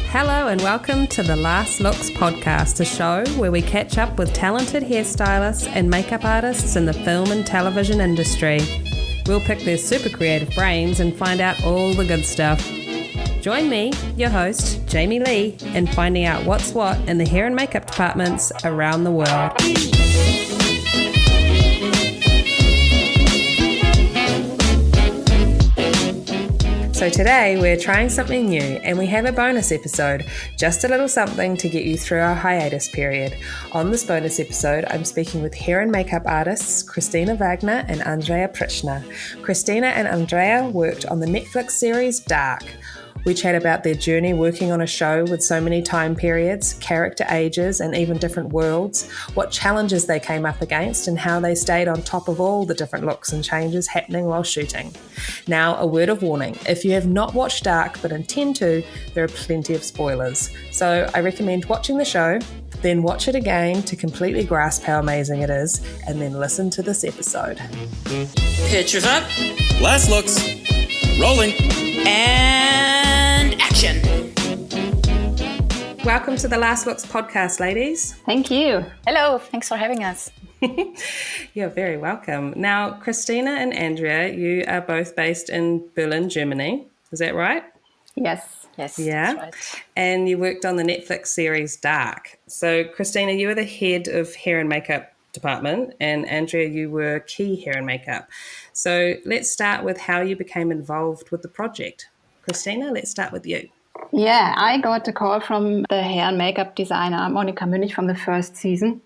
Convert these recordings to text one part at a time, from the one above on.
Hello and welcome to the Last Looks podcast, a show where we catch up with talented hairstylists and makeup artists in the film and television industry. We'll pick their super creative brains and find out all the good stuff. Join me, your host, Jamie Lee, in finding out what's what in the hair and makeup departments around the world. So today we're trying something new and we have a bonus episode, just a little something to get you through our hiatus period. On this bonus episode, I'm speaking with hair and makeup artists Christina Wagner and Andrea Pirchner. Christina and Andrea worked on the Netflix series Dark. We chat about their journey working on a show with so many time periods, character ages, and even different worlds, what challenges they came up against, and how they stayed on top of all the different looks and changes happening while shooting. Now, a word of warning. If you have not watched Dark but intend to, there are plenty of spoilers. So I recommend watching the show, then watch it again to completely grasp how amazing it is, and then listen to this episode. Pictures up. Last looks. Rolling. And action. Welcome to the Last Looks podcast, ladies. Thank you. Hello, thanks for having us. You're very welcome. Now, Christina and Andrea, you are both based in Berlin, Germany. Is that right? Yes. Yes, Yeah. that's right. And you worked on the Netflix series Dark. So, Christina, you were the head of hair and makeup department, and Andrea, you were key hair and makeup. So let's start with how you became involved with the project. Christina, let's start with you. Yeah, I got a call from the hair and makeup designer, Monika Münch, from the first season.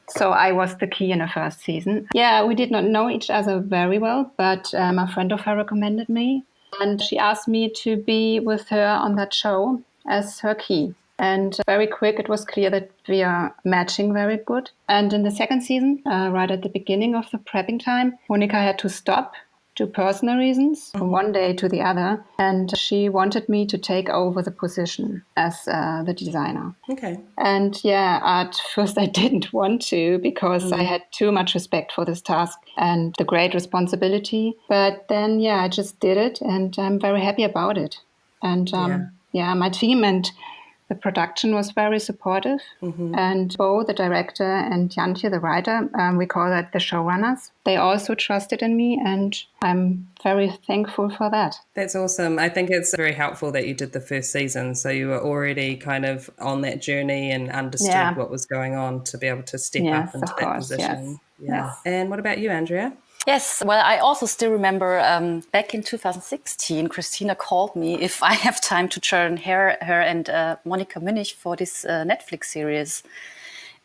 So I was the key in the first season. Yeah, we did not know each other very well, but a friend of her recommended me. And she asked me to be with her on that show as her key. And very quick, it was clear that we are matching very good. And in the second season, right at the beginning of the prepping time, Monika had to stop due to personal reasons from one day to the other. And she wanted me to take over the position as the designer. Okay. And yeah, at first I didn't want to because I had too much respect for this task and the great responsibility. But then, yeah, I just did it and I'm very happy about it. And my team and the production was very supportive, and Bo, the director, and Jantje, the writer, we call that the showrunners, they also trusted in me, and I'm very thankful for that. That's awesome. I think it's very helpful that you did the first season, so you were already kind of on that journey and understood what was going on to be able to step up into that position. Yes. And what about you, Andrea? Yes, well, I also still remember back in 2016, Christina called me if I have time to join her and Monika Münch for this Netflix series.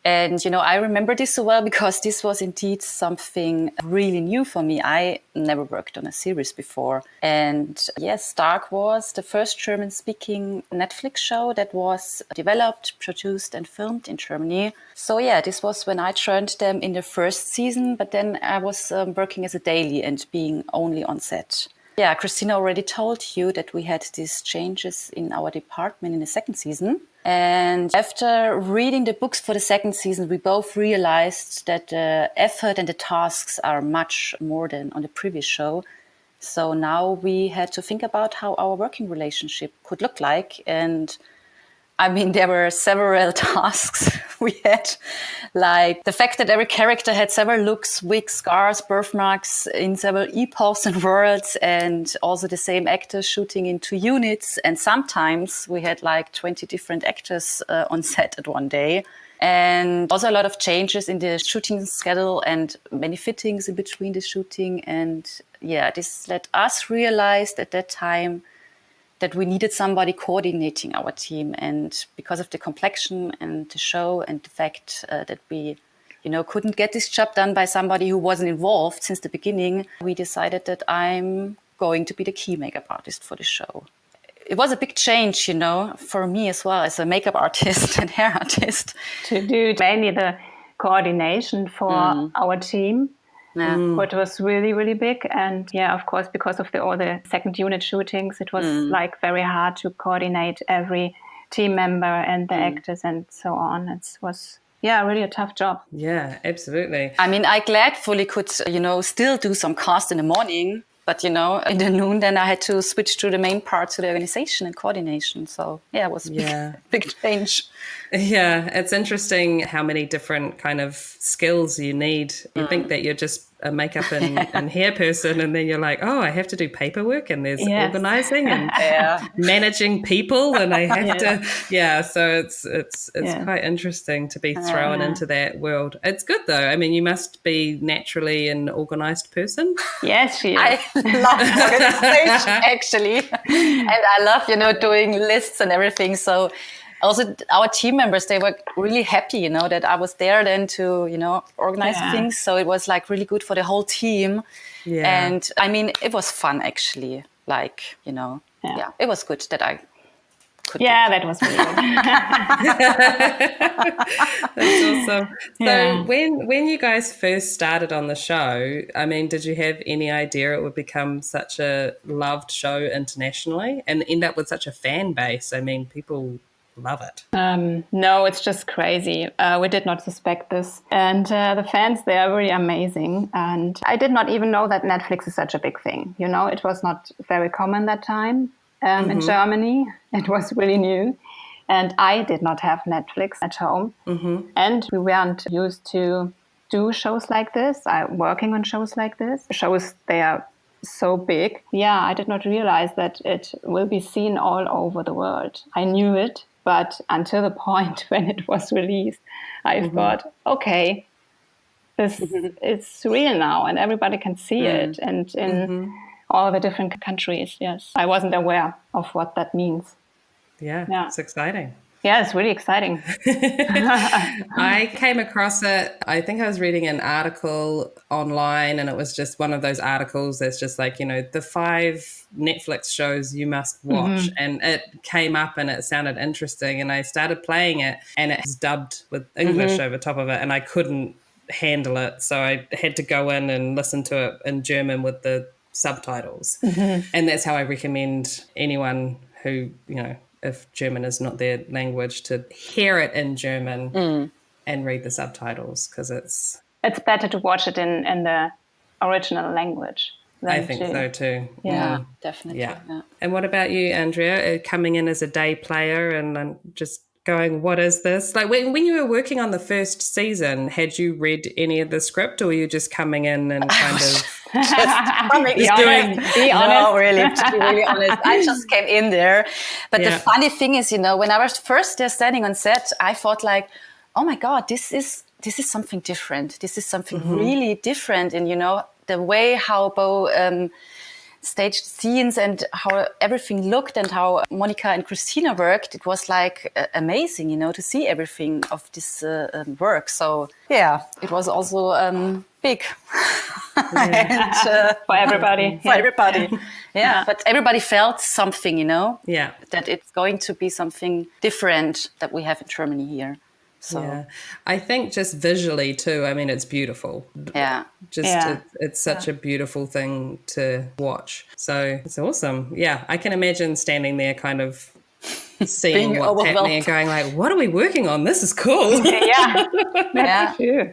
And, I remember this so well because this was indeed something really new for me. I never worked on a series before. And yes, Dark was the first German-speaking Netflix show that was developed, produced and filmed in Germany. So yeah, this was when I joined them in the first season, but then I was working as a daily and being only on set. Yeah, Christina already told you that we had these changes in our department in the second season. And after reading the books for the second season, we both realized that the effort and the tasks are much more than on the previous show. So now we had to think about how our working relationship could look like. And I mean, there were several tasks we had, like the fact that every character had several looks, wigs, scars, birthmarks in several epochs and worlds, and also the same actors shooting in 2 units. And sometimes we had like 20 different actors on set at one day. And also a lot of changes in the shooting schedule and many fittings in between the shooting. And yeah, this let us realize at that time that we needed somebody coordinating our team. And because of the complexion and the show and the fact that we, couldn't get this job done by somebody who wasn't involved since the beginning, we decided that I'm going to be the key makeup artist for the show. It was a big change, for me as well as a makeup artist and hair artist. To do mainly the coordination for our team. Yeah. What was really, really big. And yeah, of course, because of all the second unit shootings, it was like very hard to coordinate every team member and the actors and so on. It was really a tough job. Yeah, absolutely. I mean, I gladfully could, still do some cast in the morning, but, in the noon, then I had to switch to the main parts of the organization and coordination. So, yeah, it was a big change. Yeah, it's interesting how many different kind of skills you need. You think that you're just a makeup and hair person, and then you're like, oh, I have to do paperwork, and there's organizing and managing people, and I have to, so it's quite interesting to be thrown into that world. It's good though. I mean, you must be naturally an organized person. Yes, she is. I love organization, actually. And I love, doing lists and everything. So also our team members, they were really happy, that I was there then to, organize things. So it was like really good for the whole team. Yeah. And I mean, it was fun actually. Like, it was good that I could do it. That was really good. That's awesome. So when you guys first started on the show, I mean, did you have any idea it would become such a loved show internationally and end up with such a fan base? I mean, people love it. No, it's just crazy. We did not suspect this. And the fans, they are really amazing. And I did not even know that Netflix is such a big thing. It was not very common that time in Germany. It was really new. And I did not have Netflix at home. And we weren't used to do shows like this, working on shows like this. Shows, they are so big. Yeah, I did not realize that it will be seen all over the world. I knew it. But until the point when it was released, I thought, okay, this it's real now and everybody can see it. And in all the different countries, yes. I wasn't aware of what that means. Yeah. It's exciting. Yeah, it's really exciting. I came across it. I think I was reading an article online, and it was just one of those articles that's just like, the 5 Netflix shows you must watch. And it came up and it sounded interesting. And I started playing it, and it's dubbed with English over top of it. And I couldn't handle it. So I had to go in and listen to it in German with the subtitles. And that's how I recommend anyone who, if German is not their language, to hear it in German and read the subtitles, because it's better to watch it in the original language. I think so too. Yeah, definitely. Yeah. And what about you, Andrea? Coming in as a day player and just going, what is this? Like when you were working on the first season, had you read any of the script, or were you just coming in and kind of... Be honest. No, really, to be really honest. I just came in there. But the funny thing is, when I was first there standing on set, I thought like, oh my God, this is something different. This is something really different. And, the way how Bo staged scenes and how everything looked and how Monica and Christina worked, it was like amazing, to see everything of this work. So, it was also big. And, for everybody. For everybody. But everybody felt something, that it's going to be something different that we have in Germany here. So I think just visually too, I mean, it's beautiful. It's such a beautiful thing to watch. So it's awesome. Yeah, I can imagine standing there kind of seeing what's happening and going like, what are we working on? This is cool. That's true.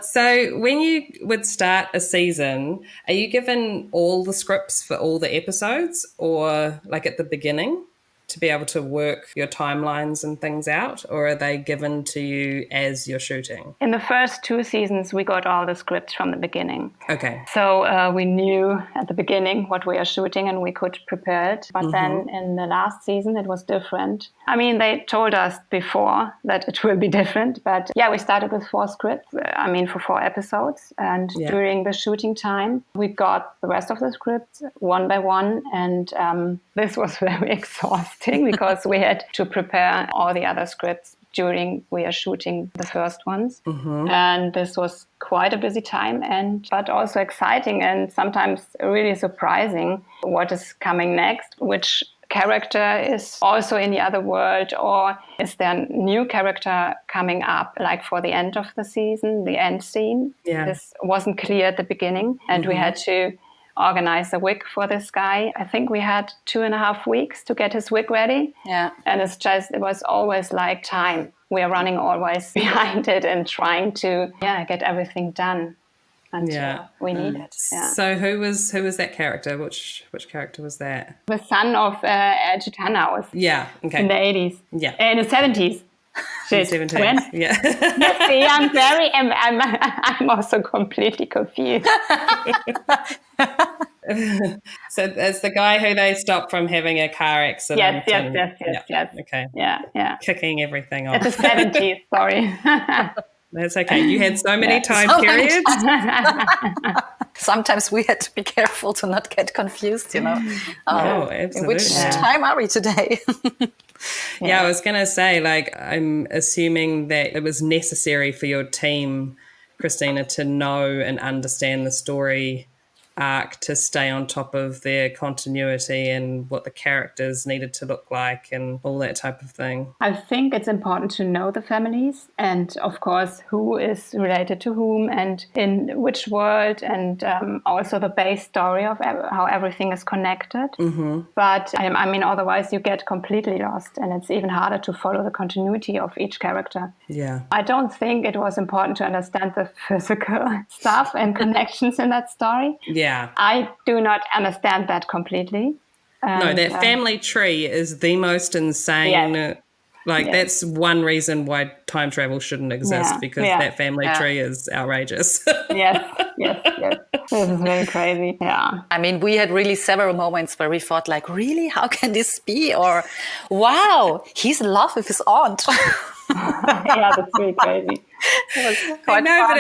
So when you would start a season, are you given all the scripts for all the episodes, or like at the beginning to be able to work your timelines and things out, or are they given to you as you're shooting? In the first 2 seasons, we got all the scripts from the beginning. Okay. So we knew at the beginning what we are shooting and we could prepare it. But then in the last season, it was different. I mean, they told us before that it will be different. But we started with 4 scripts, for 4 episodes. And during the shooting time, we got the rest of the scripts one by one. And this was very exhausting because we had to prepare all the other scripts during we are shooting the first ones. And this was quite a busy time, but also exciting and sometimes really surprising what is coming next, which character is also in the other world, or is there a new character coming up, like for the end of the season, the end scene. This wasn't clear at the beginning, and we had to organize a wig for this guy. I think we had 2.5 weeks to get his wig ready. And it was always like time. we are running always behind it and trying to get everything done until we need it. Yeah. So who was that character? Which character was that? The son of Gitana was in the 80s. Yeah. In the 70s. Shit. 17. When? Yeah. See, I'm also completely confused. So it's the guy who they stopped from having a car accident. Yes. Okay. Yeah. Kicking everything off. It's the 70s, sorry. That's okay. You had so many time periods. Sometimes we had to be careful to not get confused, Absolutely. In which time are we today? Yeah, I was going to say, like, I'm assuming that it was necessary for your team, Christina, to know and understand the story arc to stay on top of their continuity and what the characters needed to look like and all that type of thing. I think it's important to know the families and, of course, who is related to whom and in which world, and also the base story of how everything is connected. Mm-hmm. But I mean, otherwise you get completely lost and it's even harder to follow the continuity of each character. Yeah. I don't think it was important to understand the physical stuff and connections in that story. Yeah. I do not understand that completely. No, that family tree is the most insane. Yes. That's one reason why time travel shouldn't exist, because that family tree is outrageous. Yes. This is very crazy. Yeah. I mean, we had really several moments where we thought, like, really? How can this be? Or, wow, he's in love with his aunt. Yeah, that's really crazy. I know, but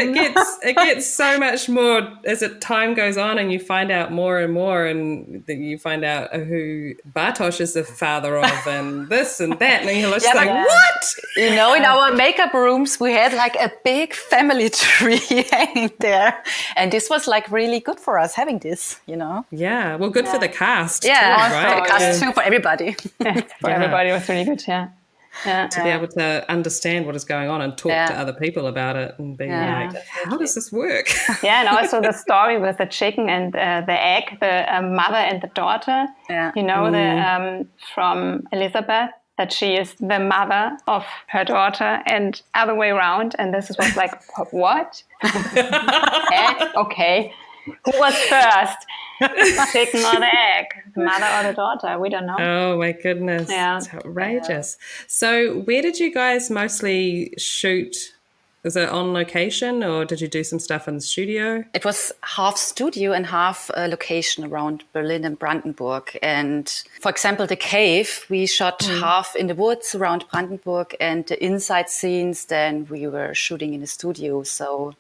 it gets so much more as time goes on, and you find out more and more, and you find out who Bartosz is the father of, and this and that, and you're just what? In our makeup rooms, we had like a big family tree hanging there, and this was like really good for us having this, Yeah, well, good for the cast. Yeah, too, right? For the cast too, for everybody. Everybody was really good. Yeah. To be able to understand what is going on and talk to other people about it and be like, how does this work? Yeah, and also the story with the chicken and the egg, the mother and the daughter. Yeah. From Elizabeth, that she is the mother of her daughter and other way around. And this was like, what? Okay. Who was first? The chicken or the egg? The mother or the daughter? We don't know. Oh my goodness. Yeah. It's outrageous. So where did you guys mostly shoot? Is it on location or did you do some stuff in the studio? It was half studio and half location around Berlin and Brandenburg. And for example, the cave, we shot half in the woods around Brandenburg, and the inside scenes, then we were shooting in the studio.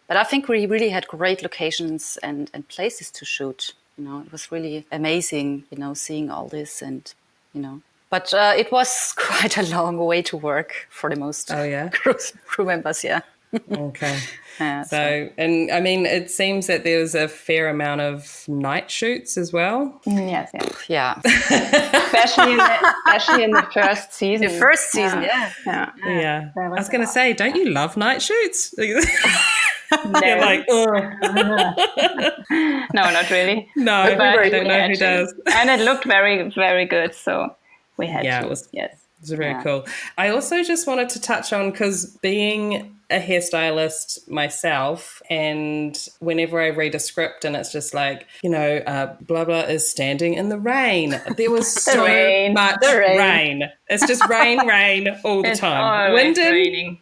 But I think we really had great locations and places to shoot. It was really amazing, seeing all this and. But it was quite a long way to work for the most crew members, Okay. And I mean, it seems that there was a fair amount of night shoots as well. Yes. Yeah. especially in the first season. The first season, Yeah. I was going to say, don't you love night shoots? No. You're like, No, not really. No, I don't know who does. And it looked very, very good. So we had to. It was. Yes. It was very cool. I also just wanted to touch on, because being a hairstylist myself, and whenever I read a script and it's just like, blah blah is standing in the rain. There was so much rain. It's just rain all the time. Wind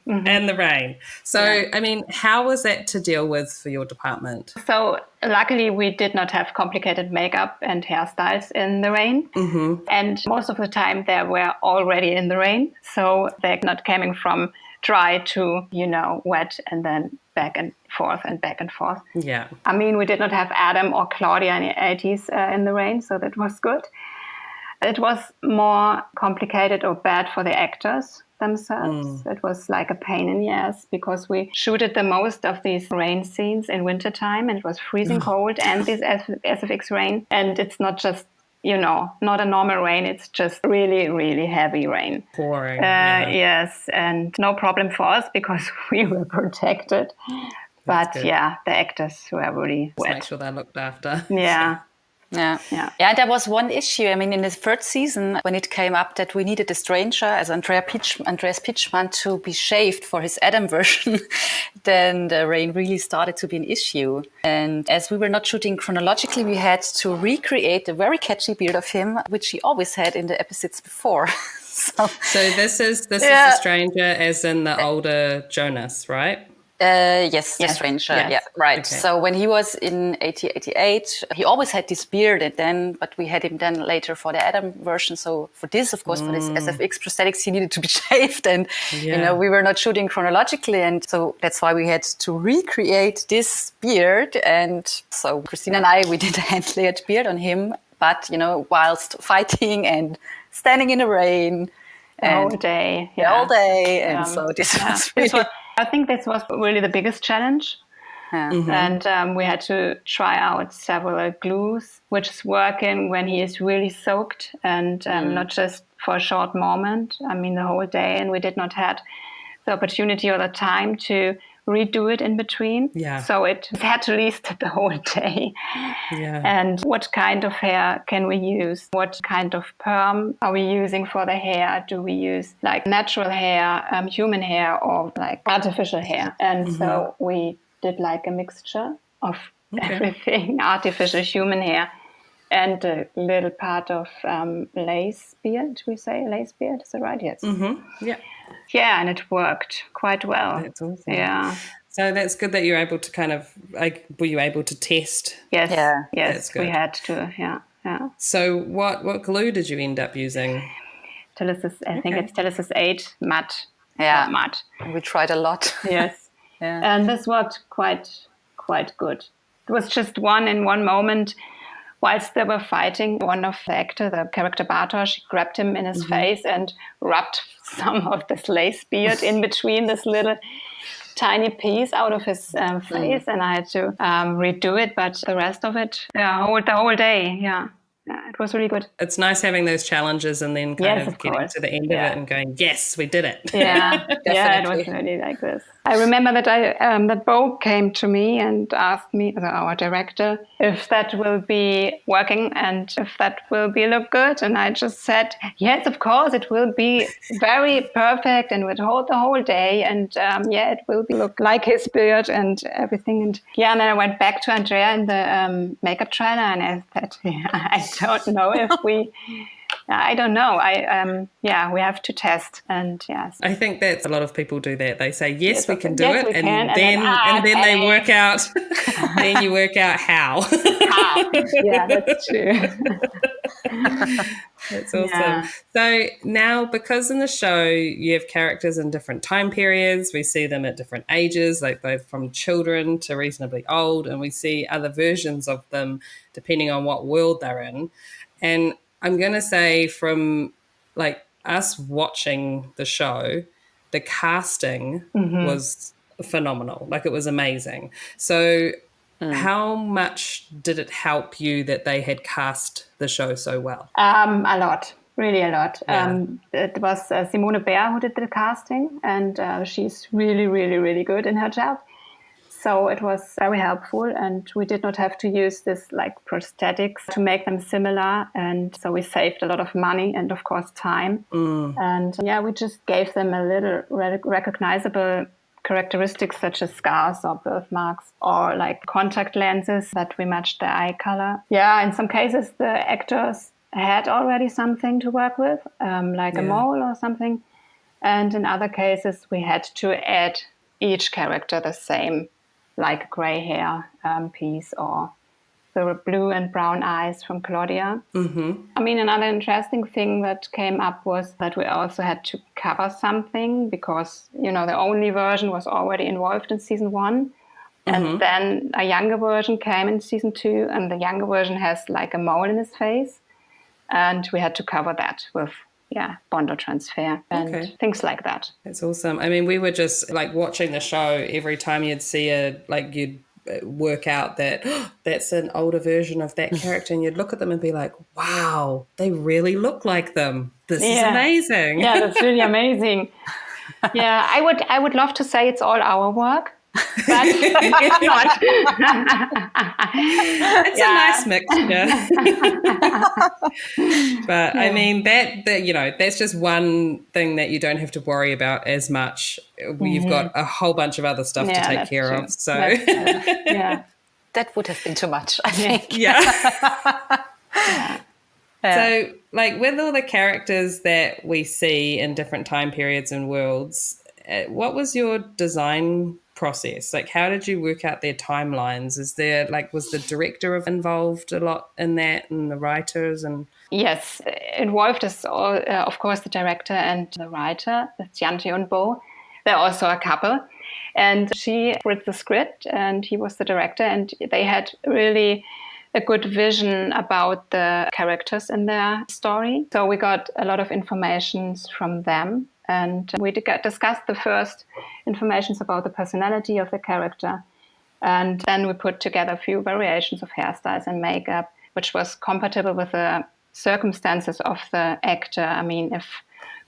and the rain. So, I mean, how was that to deal with for your department? So luckily we did not have complicated makeup and hairstyles in the rain. Mm-hmm. And most of the time they were already in the rain. So they're not coming from dry to, wet and then back and forth and back and forth. Yeah. I mean, we did not have Adam or Claudia in the 80s in the rain, so that was good. It was more complicated or bad for the actors themselves. It was like a pain in the ass because we shooted the most of these rain scenes in wintertime, and it was freezing cold and this SFX rain. And it's not just, not a normal rain. It's just really, really heavy rain. Pouring. Yes, and no problem for us because we were protected. But the actors were really wet. Make sure they're looked after. Yeah. Yeah, there was one issue. I mean, in the third season, when it came up that we needed a stranger as Andreas Pitchman to be shaved for his Adam version, then the rain really started to be an issue. And as we were not shooting chronologically, we had to recreate the very catchy beard of him, which he always had in the episodes before. So this is the stranger as in the older Jonas, right? Yes, the stranger. Yes. Yeah, right. Okay. So when he was in 88, he always had this beard, but we had him then later for the Adam version. So for this, of course, for this SFX prosthetics, he needed to be shaved, and we were not shooting chronologically, and so that's why we had to recreate this beard. And so Christina and I, we did a hand-layered beard on him, but whilst fighting and standing in the rain. All day. All day. And so this was really... I think this was really the biggest challenge. Yeah. Mm-hmm. And we had to try out several glues, which is working when he is really soaked and not just for a short moment. I mean, the whole day. And we did not have the opportunity or the time to redo it in between. Yeah. So it had to last the whole day. Yeah. And what kind of hair can we use? What kind of perm are we using for the hair? Do we use like natural hair, human hair, or like artificial hair? And so we did like a mixture of everything, artificial, human hair, and a little part of lace beard. We say lace beard, is that right? Yes. Mm-hmm. Yeah. Yeah, and it worked quite well. That's awesome. Yeah. So that's good that you're able to kind of, like, were you able to test? Yes. Yeah. Yes, we had to. Yeah. So what glue did you end up using? Telesis, I think it's Telesis 8 matte. Yeah. Matte. We tried a lot. Yes. Yeah. And this worked quite good. It was just in one moment. Whilst they were fighting, one of the actor, the character Bartosz, grabbed him in his face and rubbed some of this lace beard in between this little tiny piece out of his face, and I had to redo it. But the rest of it, the whole day, it was really good. It's nice having those challenges and then kind of getting to the end of it and going, yes, we did it. Yeah, it was really like this. I remember that that Bo came to me and asked me, our director, if that will be working and if that will be look good. And I just said, yes, of course, it will be very perfect and would hold the whole day. And it will be look like his beard and everything. And and then I went back to Andrea in the makeup trailer and I said, I don't know if we... I don't know. We have to test, and yes. I think that's a lot of people do that. They say yes, we can do yes, it, and then they work out. Then you work out how. Yeah, that's true. That's awesome. Yeah. So now, because in the show you have characters in different time periods, we see them at different ages, like both from children to reasonably old, and we see other versions of them depending on what world they're in, and I'm going to say from like us watching the show, the casting was phenomenal. Like it was amazing. So how much did it help you that they had cast the show so well? A lot, really a lot. Yeah. It was Simone Bear who did the casting, and she's really, really, really good in her job. So it was very helpful, and we did not have to use this like prosthetics to make them similar. And so we saved a lot of money and of course time. And we just gave them a little recognizable characteristics such as scars or birthmarks or like contact lenses that we matched the eye color. Yeah, in some cases the actors had already something to work with, like a mole or something. And in other cases we had to add each character the same, like gray hair piece or the blue and brown eyes from Claudia. I mean, another interesting thing that came up was that we also had to cover something because, the only version was already involved in season 1. And then a younger version came in season 2, and the younger version has like a mole in his face. And we had to cover that with Bondo transfer and things like that. That's awesome. I mean, we were just like watching the show. Every time you'd see you'd work out that that's an older version of that character, and you'd look at them and be like, wow, they really look like them. This is amazing. Yeah, that's really amazing. I would love to say it's all our work, but it's not. It's a nice mixture. But I mean, that you know, that's just one thing that you don't have to worry about as much. You've got a whole bunch of other stuff to take care of. So yeah. That would have been too much, I think. Yeah. So, like, with all the characters that we see in different time periods and worlds, what was your design process? Like, how did you work out their timelines? Is there, like, was the director involved a lot in that, and the writers? And Yes, involved is, of course, the director and the writer. That's Janti and Bo. They're also a couple. And she wrote the script, and he was the director, and they had really a good vision about the characters in their story. So we got a lot of information from them, and we discussed the first information about the personality of the character. And then we put together a few variations of hairstyles and makeup, which was compatible with the circumstances of the actor. I mean, if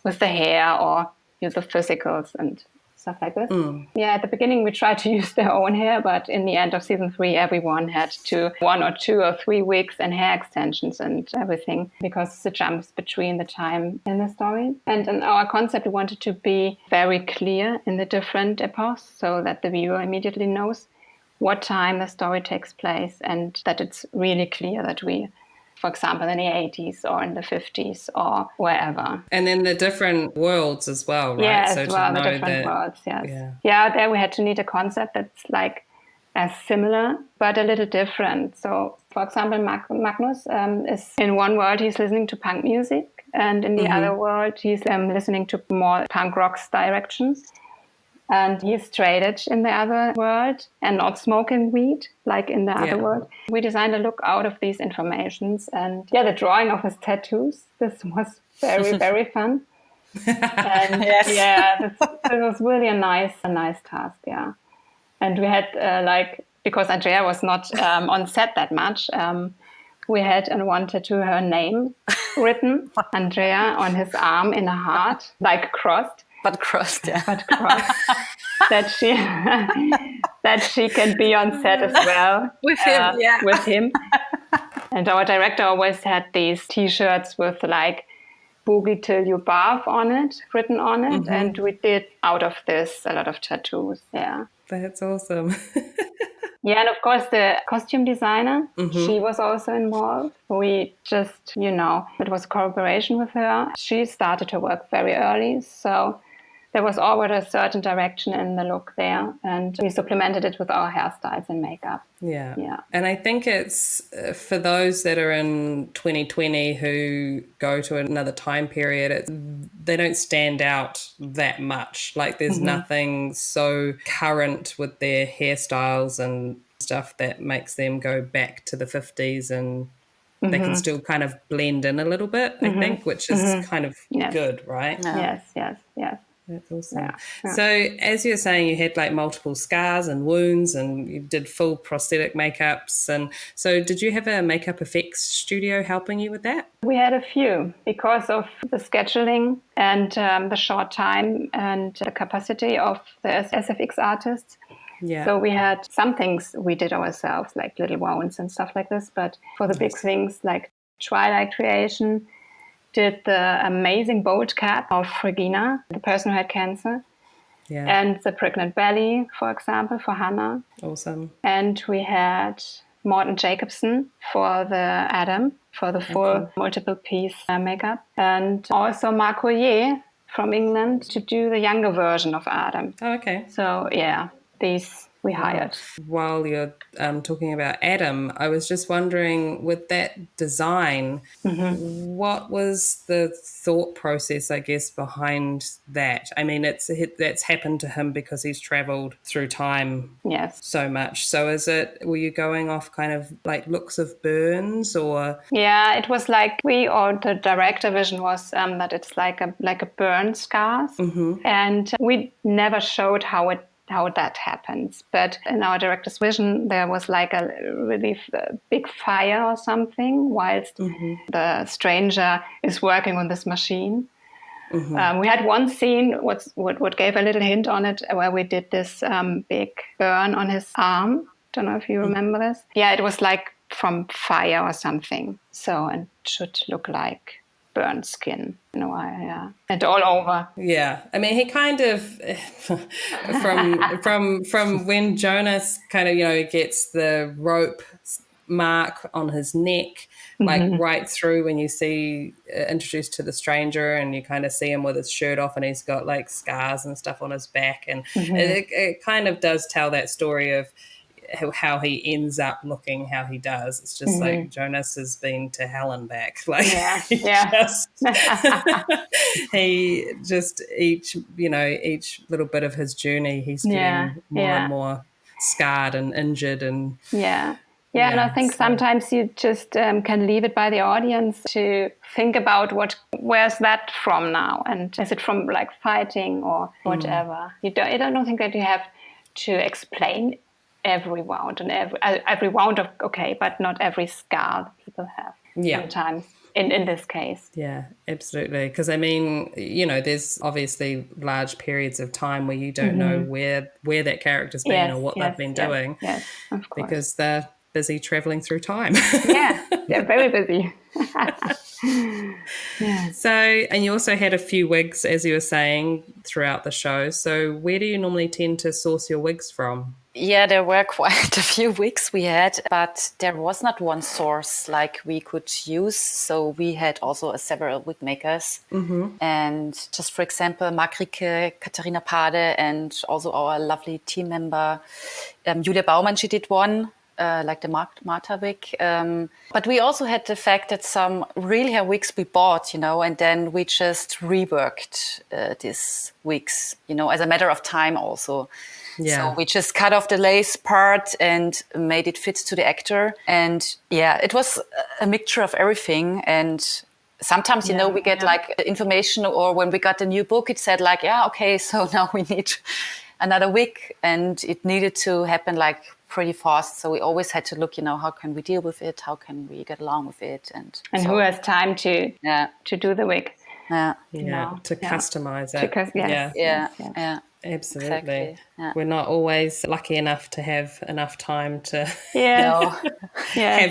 with the hair or the physicals and stuff like this. Yeah, at the beginning we tried to use their own hair, but in the end of season 3, everyone had 1 or 2 or 3 weeks and hair extensions and everything, because the jumps between the time in the story. And in our concept, we wanted to be very clear in the different epochs, so that the viewer immediately knows what time the story takes place, and that it's really clear that we, for example, in the 80s or in the 50s or wherever. And then the different worlds as well, right? Yeah, so as well, the different worlds, yes. Yeah, there we had to need a concept that's like as similar, but a little different. So, for example, Magnus is in one world, he's listening to punk music, and in the other world, he's listening to more punk rock directions. And he's straight edge in the other world and not smoking weed like in the other world. We designed a look out of these informations, and the drawing of his tattoos. This was very, very fun. And this was really a nice task. Yeah, and we had because Andrea was not on set that much. We had on one tattoo her name written, Andrea, on his arm in a heart, like crossed. But crossed, But crossed. that she can be on set as well with him. With him. And our director always had these T-shirts with like "Boogie till you barf" on it, written on it, and we did out of this a lot of tattoos. Yeah, that's awesome. Yeah, and of course the costume designer, she was also involved. We just, it was a collaboration with her. She started her work very early, so there was already a certain direction in the look there, and we supplemented it with our hairstyles and makeup. Yeah. And I think it's for those that are in 2020 who go to another time period, they don't stand out that much. Like there's nothing so current with their hairstyles and stuff that makes them go back to the 50s, and they can still kind of blend in a little bit, I think, which is kind of good, right? Yes. That's awesome. Yeah. So as you were saying, you had like multiple scars and wounds, and you did full prosthetic makeups. And so did you have a makeup effects studio helping you with that? We had a few because of the scheduling and the short time and the capacity of the SFX artists. Yeah. So we had some things we did ourselves, like little wounds and stuff like this. But for the big things like Twilight Creation, did the amazing bold cap of Regina, the person who had cancer. Yeah. And the pregnant belly, for example, for Hannah. Awesome. And we had Morten Jacobsen for the Adam, for the full multiple piece makeup. And also Marc Collier from England to do the younger version of Adam. Oh, okay. So, these we hired. While you're talking about Adam, I was just wondering, with that design, what was the thought process, I guess, behind that? I mean, that's happened to him because he's travelled through time so much. So were you going off kind of like looks of burns, or? Yeah, it was like the director vision was that it's like a burn scars. And we never showed how that happens. But in our director's vision, there was like a really big fire or something whilst the stranger is working on this machine. We had one scene, what gave a little hint on it, where we did this big burn on his arm. Don't know if you remember this. Yeah, it was like from fire or something. So, and should look like burnt skin. Yeah, and all over. Yeah, I mean, he kind of from when Jonas kind of gets the rope mark on his neck, like right through when you see introduced to the stranger, and you kind of see him with his shirt off, and he's got like scars and stuff on his back, and it kind of does tell that story of how he ends up looking how he does. It's just like Jonas has been to hell and back. Like he just each little bit of his journey, he's getting more and more scarred and injured and and I think sometimes you just can leave it by the audience to think about where's that from now, and is it from like fighting or whatever. I don't think that you have to explain every wound and every wound of but not every scar that people have sometimes in this case. Yeah, absolutely. Because I mean, there's obviously large periods of time where you don't know where that character's been or what they've been doing. Yes, of course. Because they're busy traveling through time. They're very busy. So, and you also had a few wigs, as you were saying, throughout the show. So where do you normally tend to source your wigs from? Yeah, there were quite a few wigs we had, but there was not one source like we could use. So we had also several wig makers. And just for example, Margrike, Katharina Pade, and also our lovely team member, Julia Baumann, she did one. Like the Martha wig. But we also had the fact that some real hair wigs we bought, and then we just reworked these wigs, as a matter of time also. Yeah. So we just cut off the lace part and made it fit to the actor. And it was a mixture of everything. And sometimes, we get like information, or when we got the new book, it said like, so now we need another wig. And it needed to happen like pretty fast. So we always had to look, how can we deal with it? How can we get along with it? And who has time to do the wig? To customize it. Absolutely. Exactly. Yeah. We're not always lucky enough to have enough time to have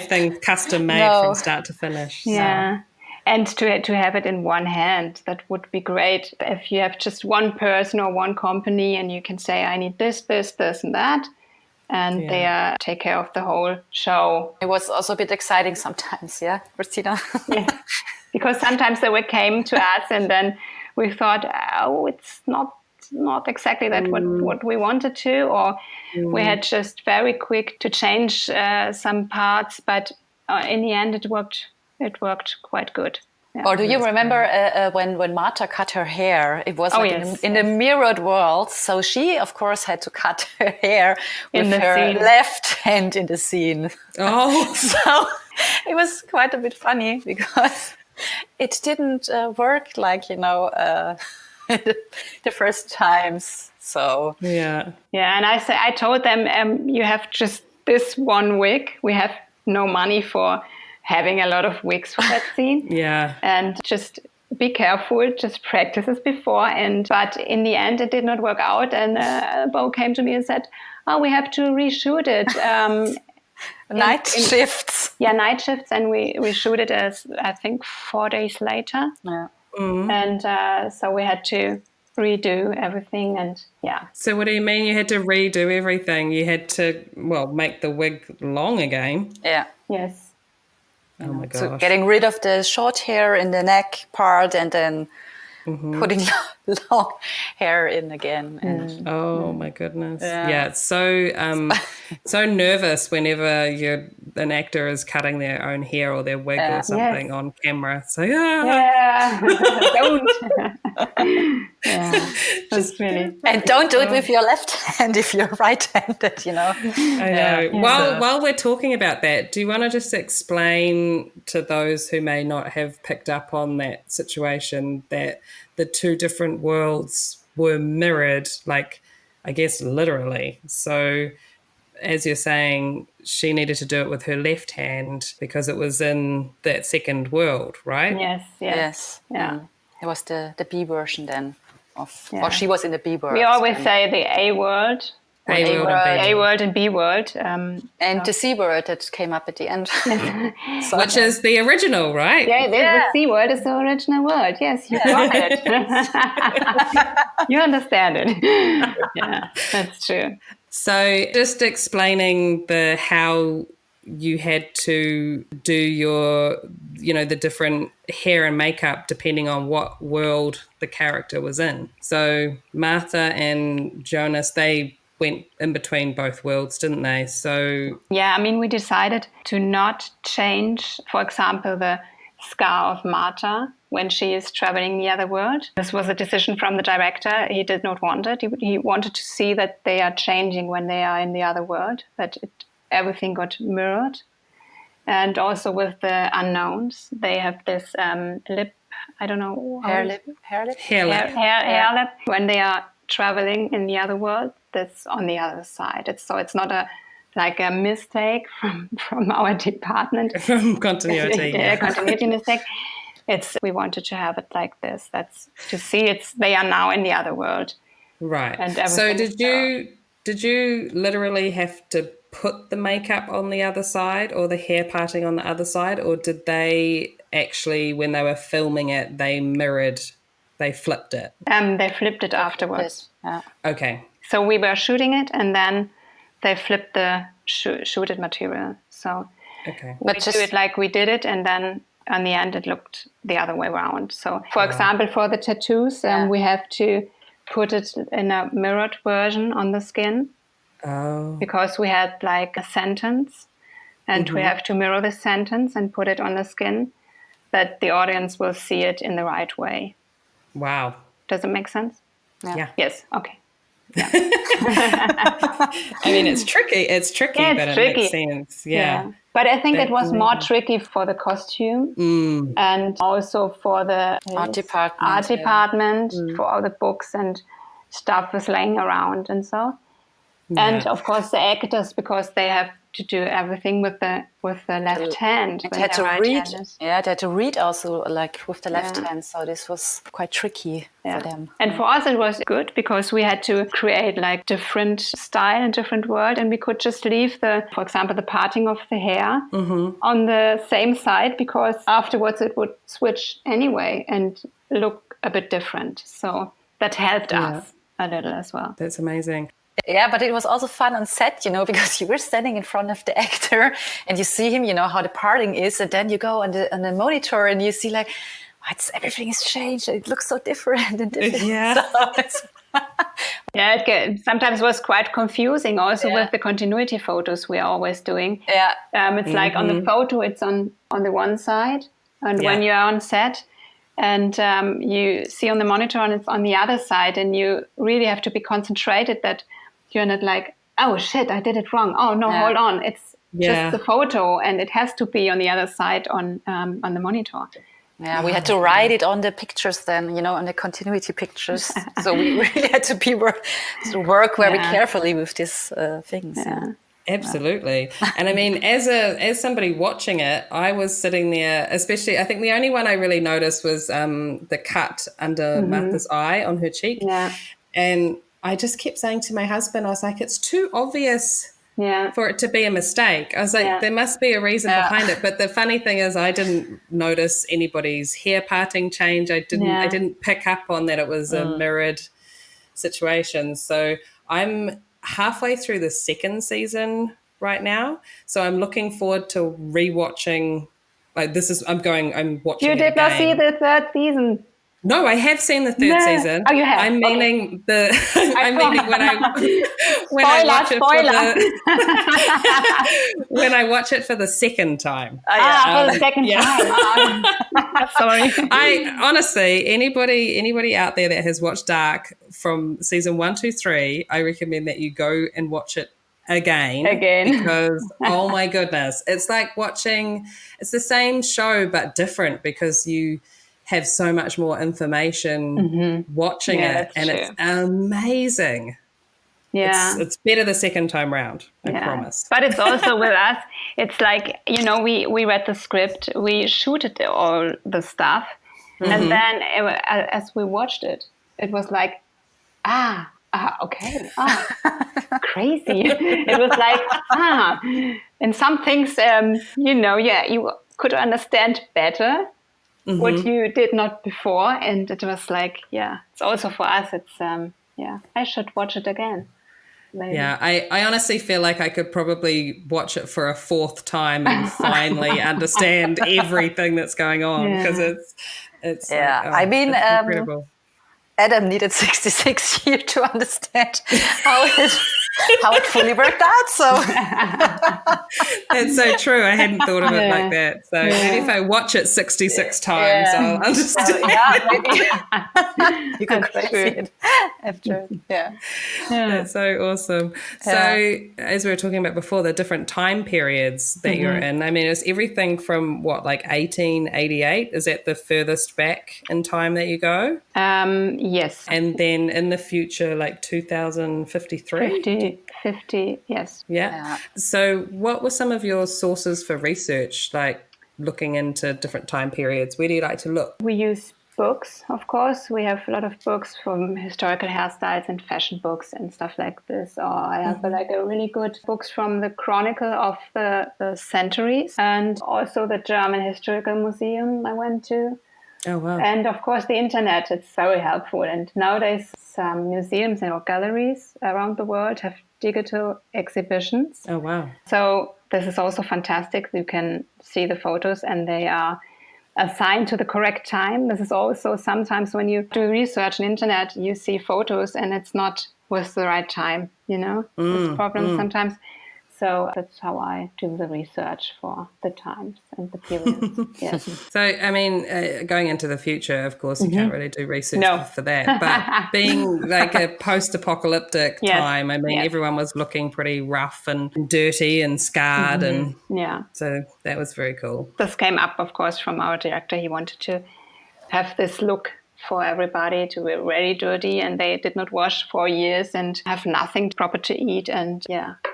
things custom made from start to finish. Yeah. So. And to have it in one hand, that would be great. If you have just one person or one company and you can say, I need this, this, this, and that, and they take care of the whole show. It was also a bit exciting sometimes, Christina? Because sometimes the wig came to us and then we thought, it's not exactly that what we wanted to, or we had just very quick to change some parts, but in the end it worked quite good. Yeah. Or do you remember when Marta cut her hair? It was in the mirrored world, so she of course had to cut her hair with her left hand in the scene. Oh, so it was quite a bit funny because it didn't work like the first times. So and I told them you have just this one wig. We have no money for having a lot of wigs for that scene. And just be careful, just practice as before. But in the end, it did not work out. And Bo came to me and said, we have to reshoot it. Night shifts. Yeah, night shifts. And we shoot it as, I think, 4 days later. Yeah. And so we had to redo everything and So what do you mean you had to redo everything? You had to, make the wig long again? Yeah. Yes. Oh my gosh. So getting rid of the short hair in the neck part and then putting long hair in again. And, oh my goodness. Yeah, it's so so nervous whenever an actor is cutting their own hair or their wig or something on camera. So don't. That's really. And don't do it with your left hand if you're right-handed, I know. While we're talking about that, do you want to just explain to those who may not have picked up on that situation that the two different worlds were mirrored, like, I guess, literally. So as you're saying, she needed to do it with her left hand because it was in that second world, right? Yes. Yeah. It was the B version then of, or she was in the B world. We always say the A world. A world and B world. And the C world that came up at the end. Which is the original, right? The C world is the original word. Yes, you got it. You understand it. Yeah, that's true. So just explaining how you had to do your, the different hair and makeup depending on what world the character was in. So Martha and Jonas, they went in between both worlds, didn't they? So yeah, I mean, we decided to not change, for example, the scar of Martha when she is traveling the other world. This was a decision from the director. He did not want it. He wanted to see that they are changing when they are in the other world, that everything got mirrored. And also with the unknowns, they have this lip, I don't know. Hair lip. Hair lip. When they are traveling in the other world, that's on the other side. It's not a mistake from our department. From continuity. Continuity mistake. We wanted to have it like this. That's to see they are now in the other world. Right. And so did you literally have to put the makeup on the other side or the hair parting on the other side, or did they actually, when they were filming it, they flipped it? They flipped it afterwards. Yeah. Okay. So we were shooting it, and then they flipped the shooted material. So we do it like we did it, and then on the end it looked the other way around. So, for example, for the tattoos, we have to put it in a mirrored version on the skin. Oh. Because we had like a sentence, and we have to mirror the sentence and put it on the skin, that the audience will see it in the right way. Wow. Does it make sense? Yeah. Yes. Okay. Yeah. I mean, it's tricky, but it makes sense. Yeah. But I think it was more tricky for the costume and also for the art department, for all the books and stuff was laying around and so. Yeah. And of course the actors, because they have to do everything with the left hand. They had to read. Yeah, they had to read also like with the left hand. So this was quite tricky for them. And for us it was good because we had to create like different style and different world, and we could just leave for example, the parting of the hair on the same side, because afterwards it would switch anyway and look a bit different. So that helped us a little as well. That's amazing. Yeah, but it was also fun on set, because you were standing in front of the actor and you see him, how the parting is, and then you go on the monitor and you see like, everything has changed. It looks so different and different. Yeah. It sometimes was quite confusing also with the continuity photos we are always doing. Yeah. It's like on the photo, it's on the one side, and when you're on set, and you see on the monitor and it's on the other side, and you really have to be concentrated that you're not like, oh shit, I did it wrong. Oh no, hold on. It's just the photo, and it has to be on the other side on the monitor. Yeah, we had to write it on the pictures then, on the continuity pictures. So we really had to work very carefully with these things. Yeah. Absolutely. And I mean, as somebody watching it, I was sitting there, especially, I think the only one I really noticed was the cut under Martha's eye on her cheek. Yeah. And I just kept saying to my husband, I was like, it's too obvious for it to be a mistake. I was like, there must be a reason behind it. But the funny thing is, I didn't notice anybody's hair parting change. I didn't pick up on that it was a mirrored situation. So I'm halfway through the second season right now, so I'm looking forward to rewatching. I'm watching. You did not see the third season? No, I have seen the third season. Oh, you have. I'm meaning I'm meaning when I watch it when I watch it for the second time. For the second time. Sorry. I honestly, anybody out there that has watched Dark from season 1, 2, 3, I recommend that you go and watch it again because oh my goodness, it's like it's the same show but different, because you have so much more information watching it, and it's amazing. Yeah, it's better the second time round, I promise. But it's also with us, it's like, we read the script, we shooted all the stuff, And then as we watched it, it was like, okay, crazy. It was like, and some things, you could understand better what you did not before. And it was like, it's also for us, it's, I should watch it again. Maybe. Yeah, I honestly feel like I could probably watch it for a fourth time and finally understand everything that's going on, because it's like, I mean, it's incredible. Adam needed 66 years to understand how it fully worked out. So That's so true. I hadn't thought of it like that. So maybe if I watch it 66 times, I'll understand. Maybe you can crazy it after. That's so awesome. So as we were talking about before, the different time periods that you're in, I mean, it's everything from what, like 1888? Is that the furthest back in time that you go? Yes. And then in the future, like 2053? 50, yes. Yeah. So what were some of your sources for research, like looking into different time periods? Where do you like to look? We use books, of course. We have a lot of books from historical hairstyles and fashion books and stuff like this. Or I have like a really good books from the Chronicle of the centuries, and also the German Historical Museum I went to. Oh, wow. And of course, the internet, it's very helpful. And nowadays, some museums and galleries around the world have digital exhibitions. Oh, wow. So this is also fantastic. You can see the photos and they are assigned to the correct time. This is also sometimes when you do research on internet, you see photos and it's not with the right time, It's problems sometimes. So that's how I do the research for the times and the periods. Yes. So, I mean, going into the future, of course, you can't really do research for that. But being like a post-apocalyptic time, I mean, everyone was looking pretty rough and dirty and scarred. And so that was very cool. This came up, of course, from our director. He wanted to have this look for everybody to be very dirty, and they did not wash for years and have nothing proper to eat, and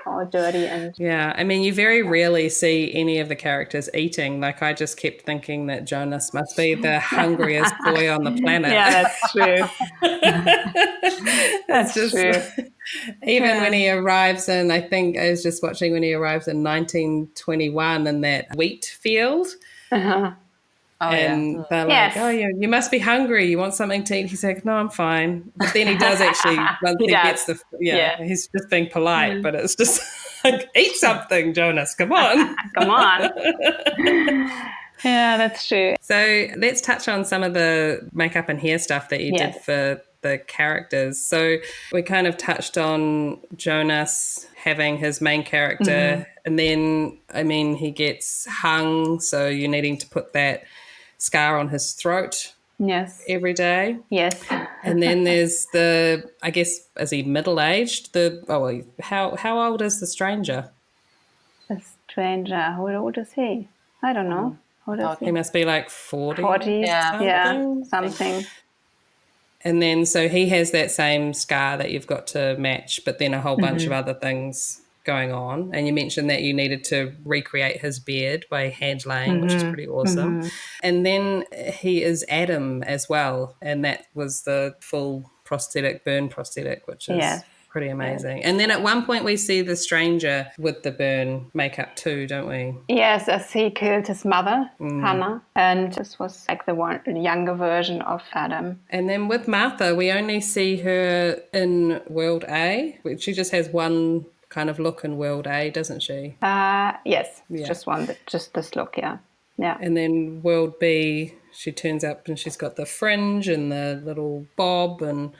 all dirty. And I mean, you very rarely see any of the characters eating. Like, I just kept thinking that Jonas must be the hungriest boy on the planet. Yeah, that's true. That's just true. Even when he arrives in, I think I was just watching when he arrives in 1921 in that wheat field. And they're like, you must be hungry. You want something to eat? He's like, no, I'm fine. But then he does actually, once he gets the, he's just being polite, but it's just like, eat something, Jonas, come on. Come on. Yeah, that's true. So let's touch on some of the makeup and hair stuff that you did for the characters. So we kind of touched on Jonas having his main character, and then, I mean, he gets hung, so you're needing to put that scar on his throat every day. Yes. And then there's I guess, is he middle-aged? How old is the stranger? The stranger, how old is he? I don't know. He must be like 40. 40, something. And then so he has that same scar that you've got to match, but then a whole bunch of other things going on. And you mentioned that you needed to recreate his beard by hand laying, which is pretty awesome. And then he is Adam as well, and that was the full burn prosthetic, which is pretty amazing. And then at one point we see the stranger with the burn makeup too, don't we? Yes, as he killed his mother, Hannah, and this was like the younger version of Adam. And then with Martha, we only see her in World A. She just has one kind of look in World A, doesn't she? Yes, just this look, yeah. And then World B, she turns up and she's got the fringe and the little bob and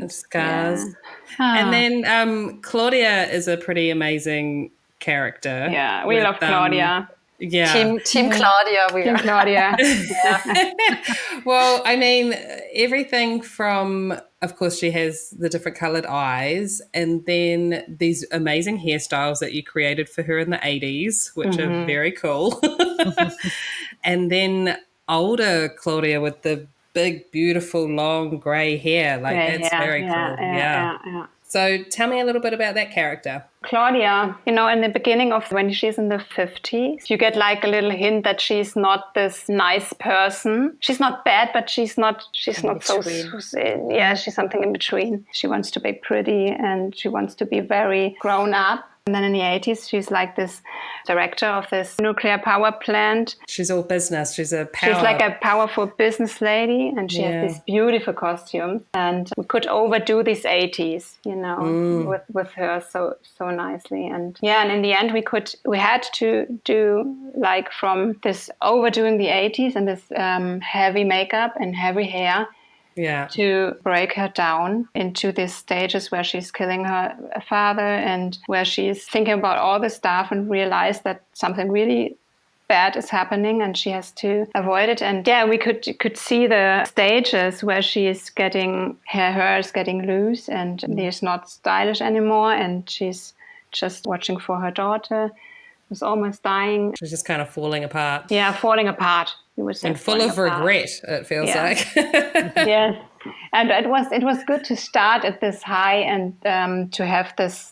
scars. And then Claudia is a pretty amazing character. Yeah, we love Claudia. Yeah. Team Claudia. Team Claudia. Well, I mean, everything from, of course, she has the different coloured eyes, and then these amazing hairstyles that you created for her in the 80s, which are very cool. And then older Claudia with the big, beautiful, long grey hair. Like, that's very cool. Yeah. So tell me a little bit about that character. Claudia, in the beginning of when she's in the 50s, you get like a little hint that she's not this nice person. She's not bad, but she's not so, yeah, she's something in between. She wants to be pretty and she wants to be very grown up. And then in the 80s, she's like this director of this nuclear power plant. She's all business. She's like a powerful business lady, and she has these beautiful costumes. And we could overdo these 80s, with her so nicely. And and in the end, we had to do like from this overdoing the 80s and this heavy makeup and heavy hair. Yeah. To break her down into these stages where she's killing her father and where she's thinking about all the stuff and realize that something really bad is happening and she has to avoid it. And we could see the stages where she is getting her hair is getting loose and she's not stylish anymore and she's just watching for her daughter who's almost dying. She's just kind of falling apart. Yeah, falling apart. And full of regret, it feels like. Yes, and it was good to start at this high and to have this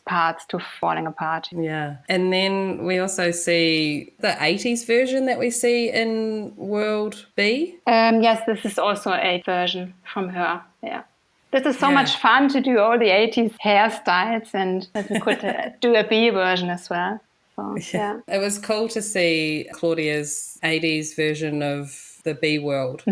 parts to falling apart. Yeah, and then we also see the 80s version that we see in World B. Yes, this is also a version from her. Yeah. This is so much fun to do all the 80s hairstyles and that we could do a B version as well. So, It was cool to see Claudia's 80s version of the B world,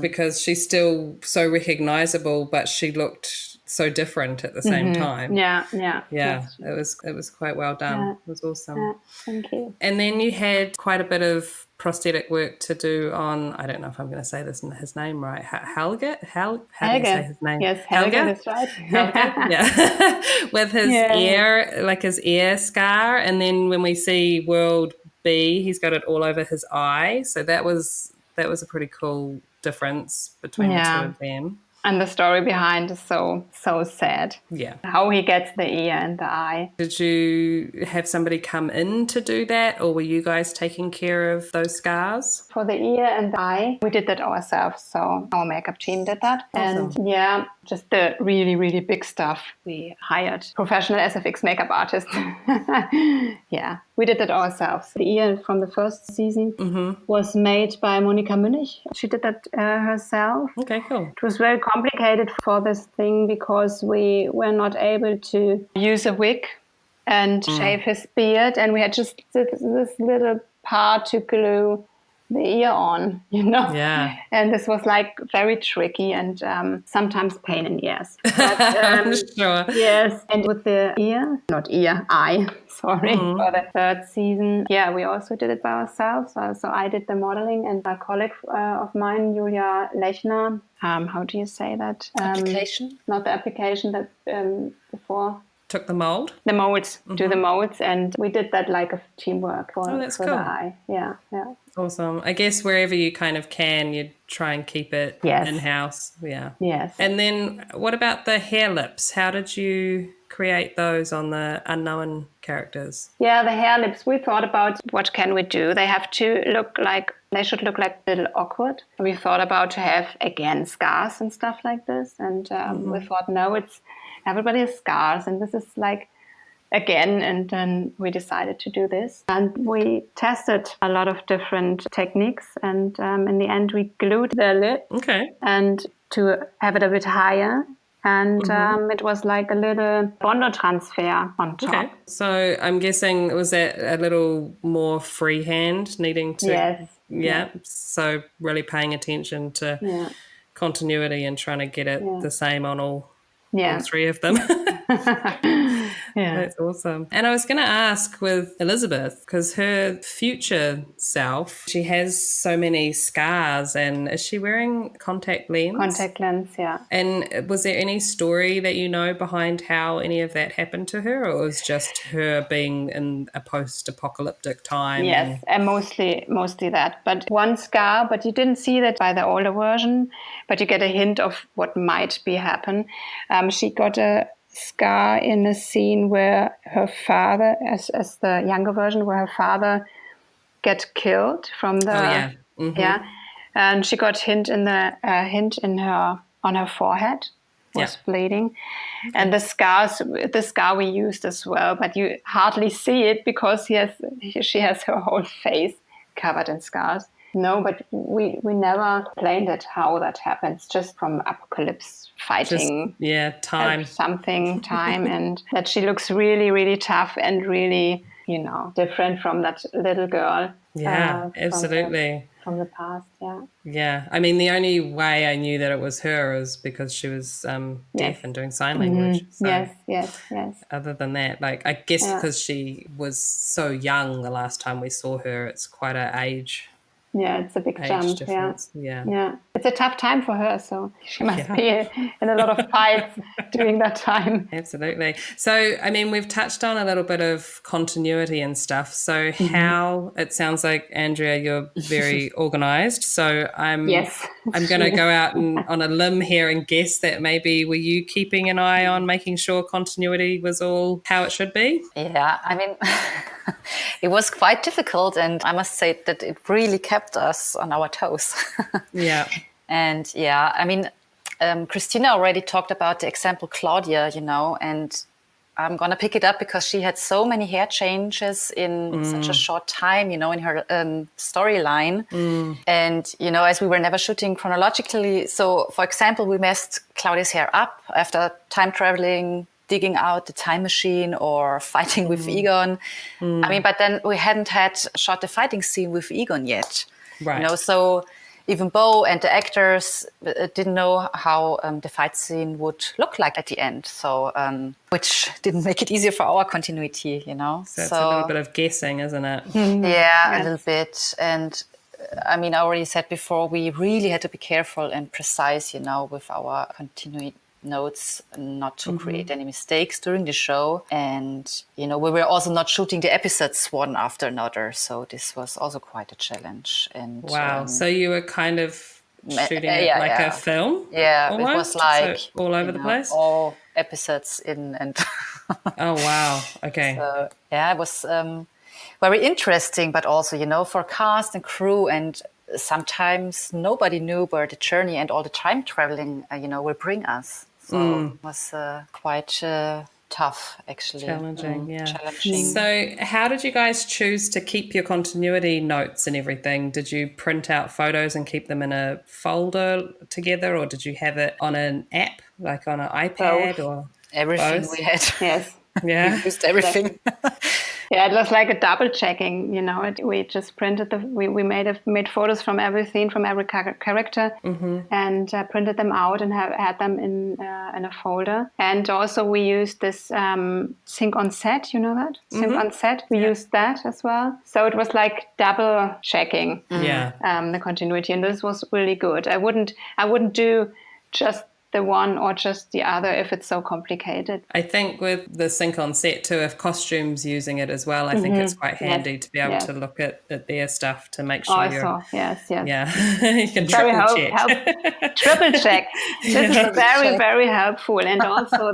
because she's still so recognizable, but she looked so different at the same time. Yeah. It was quite well done. Yeah. It was awesome. Yeah, thank you. And then you had quite a bit of prosthetic work to do on, I don't know if I'm going to say his name right, Helge? How do you say his name? Yes, Helge, that's right. Helge? Yeah. With his ear, like his ear scar. And then when we see World B, he's got it all over his eye. So that was a pretty cool difference between the two of them. And the story behind is so sad. Yeah. How he gets the ear and the eye. Did you have somebody come in to do that, or were you guys taking care of those scars? For the ear and the eye, we did that ourselves. So our makeup team did that. Awesome. And just the really, really big stuff. We hired professional SFX makeup artists. We did that ourselves. The ear from the first season was made by Monika Münch. She did that herself. Okay, cool. It was very complicated for this thing because we were not able to use a wig and shave his beard, and we had just this little part to glue the ear on, Yeah. And this was like very tricky and sometimes pain in the ass. But, sure. Yes, and with the eye, for the third season, we also did it by ourselves. So I did the modeling, and a colleague of mine, Julia Lechner, how do you say that? Application? Not the application that before. Took the mold? The molds, do the molds, and we did that like a teamwork for that's the cool. eye. Yeah. Awesome. I guess wherever you kind of can, you try and keep it in-house. Yeah. Yes. And then what about the hair lips? How did you create those on the unknown characters? Yeah, the hair lips, we thought about what can we do. They should look like a little awkward. We thought about to have, again, scars and stuff like this. And we thought, no, everybody has scars. And this is like, again, and then we decided to do this. And we tested a lot of different techniques. And in the end, we glued the lip. Okay. And to have it a bit higher. And it was like a little Bondo transfer on top. Okay. So I'm guessing, was that a little more freehand, needing to... Yes. Yeah. So really paying attention to continuity and trying to get it the same on all three of them. That's awesome. And I was going to ask with Elizabeth, because her future self, she has so many scars, and is she wearing contact lens? Contact lens, yeah. And was there any story that you know behind how any of that happened to her, or it was just her being in a post-apocalyptic time? Yes, and mostly that. But one scar, but you didn't see that by the older version, but you get a hint of what might be happen. She got a scar in a scene where her father, as the younger version, where her father gets killed from the and she got hint on her forehead, was bleeding. And the scar we used as well, but you hardly see it because she has her whole face covered in scars. No, but we never planned it how that happens, just from Apocalypse fighting. Time. Time, and that she looks really, really tough and really, different from that little girl. Yeah, absolutely. From the past, Yeah, I mean, the only way I knew that it was her is because she was deaf and doing sign language. So yes. other than that, like, I guess because she was so young the last time we saw her, it's quite an age. Yeah, it's a big jump. Difference. Yeah. It's a tough time for her, so she must be in a lot of fights during that time. Absolutely. So, I mean, we've touched on a little bit of continuity and stuff. So how, it sounds like, Andrea, you're very organized. So I'm going to go out on a limb here and guess that maybe were you keeping an eye on making sure continuity was all how it should be? Yeah, I mean, it was quite difficult, and I must say that it really kept us on our toes. Yeah. And I mean, Christina already talked about the example Claudia, and I'm going to pick it up because she had so many hair changes in such a short time, in her storyline. And, as we were never shooting chronologically. So, for example, we messed Claudia's hair up after time traveling, digging out the time machine or fighting with Egon. I mean, but then we hadn't shot the fighting scene with Egon yet. Right. So even Bo and the actors didn't know how the fight scene would look like at the end. So, which didn't make it easier for our continuity, So it's a little bit of guessing, isn't it? Yeah, a little bit. And I mean, I already said before, we really had to be careful and precise, with our continuity notes, not to create any mistakes during the show. And, we were also not shooting the episodes one after another. So this was also quite a challenge. And wow. So you were kind of shooting it like a film? Yeah, almost? It was like so all over the place? All episodes in and oh, wow. Okay. So, it was very interesting, but also, for cast and crew, and sometimes nobody knew where the journey and all the time traveling, will bring us. So it was quite tough, actually. Challenging, Challenging. So how did you guys choose to keep your continuity notes and everything? Did you print out photos and keep them in a folder together, or did you have it on an app, like on an iPad? Both. Or everything both? We had? Yes. Yeah. We used everything. Yeah, it was like a double checking, we just printed we made photos from every scene, from every character, and printed them out and had them in a folder. And also we used this sync on set, that? Sync on set, we used that as well. So it was like double checking the continuity, and this was really good. I wouldn't do just the one or just the other if it's so complicated. I think with the sync on set too, if costumes using it as well, I think it's quite handy to be able to look at their stuff to make sure yes. Yeah, you can triple check. Triple check. This is very, very helpful. And also